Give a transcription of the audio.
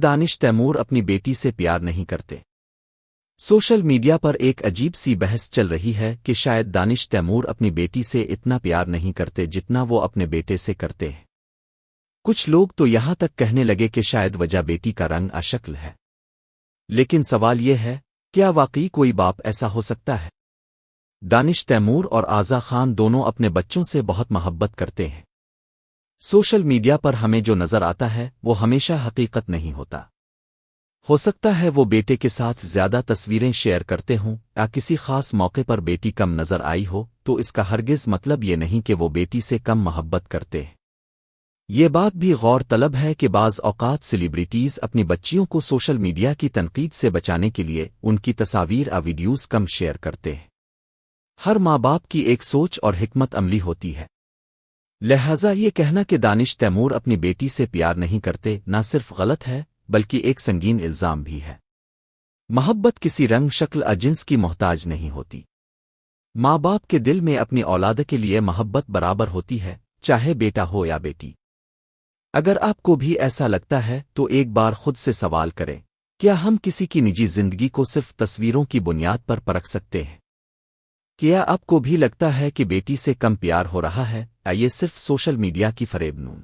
دانش Timur اپنی بیٹی سے پیار نہیں کرتے۔ سوشل میڈیا پر ایک عجیب سی بحث چل رہی ہے کہ شاید دانش تیمور اپنی بیٹی سے اتنا پیار نہیں کرتے جتنا وہ اپنے بیٹے سے کرتے ہیں۔ کچھ لوگ تو یہاں تک کہنے لگے کہ شاید وجہ بیٹی کا رنگ اشکل ہے۔ لیکن سوال یہ ہے، کیا واقعی کوئی باپ ایسا ہو سکتا ہے؟ دانش تیمور اور آزا خان دونوں اپنے بچوں سے بہت محبت کرتے ہیں۔ سوشل میڈیا پر ہمیں جو نظر آتا ہے وہ ہمیشہ حقیقت نہیں ہوتا۔ ہو سکتا ہے وہ بیٹے کے ساتھ زیادہ تصویریں شیئر کرتے ہوں یا کسی خاص موقع پر بیٹی کم نظر آئی ہو، تو اس کا ہرگز مطلب یہ نہیں کہ وہ بیٹی سے کم محبت کرتے ہیں۔ یہ بات بھی غور طلب ہے کہ بعض اوقات سیلیبریٹیز اپنی بچیوں کو سوشل میڈیا کی تنقید سے بچانے کے لیے ان کی تصاویر یا ویڈیوز کم شیئر کرتے ہیں۔ ہر ماں باپ کی ایک سوچ اور حکمت عملی ہوتی ہے، لہذا یہ کہنا کہ دانش تیمور اپنی بیٹی سے پیار نہیں کرتے نہ صرف غلط ہے بلکہ ایک سنگین الزام بھی ہے۔ محبت کسی رنگ، شکل یا جنس کی محتاج نہیں ہوتی۔ ماں باپ کے دل میں اپنی اولاد کے لیے محبت برابر ہوتی ہے، چاہے بیٹا ہو یا بیٹی۔ اگر آپ کو بھی ایسا لگتا ہے تو ایک بار خود سے سوال کریں، کیا ہم کسی کی نجی زندگی کو صرف تصویروں کی بنیاد پر پرکھ سکتے ہیں؟ کیا آپ کو بھی لگتا ہے کہ بیٹی سے کم پیار ہو رہا ہے یا یہ صرف سوشل میڈیا کی فریب نون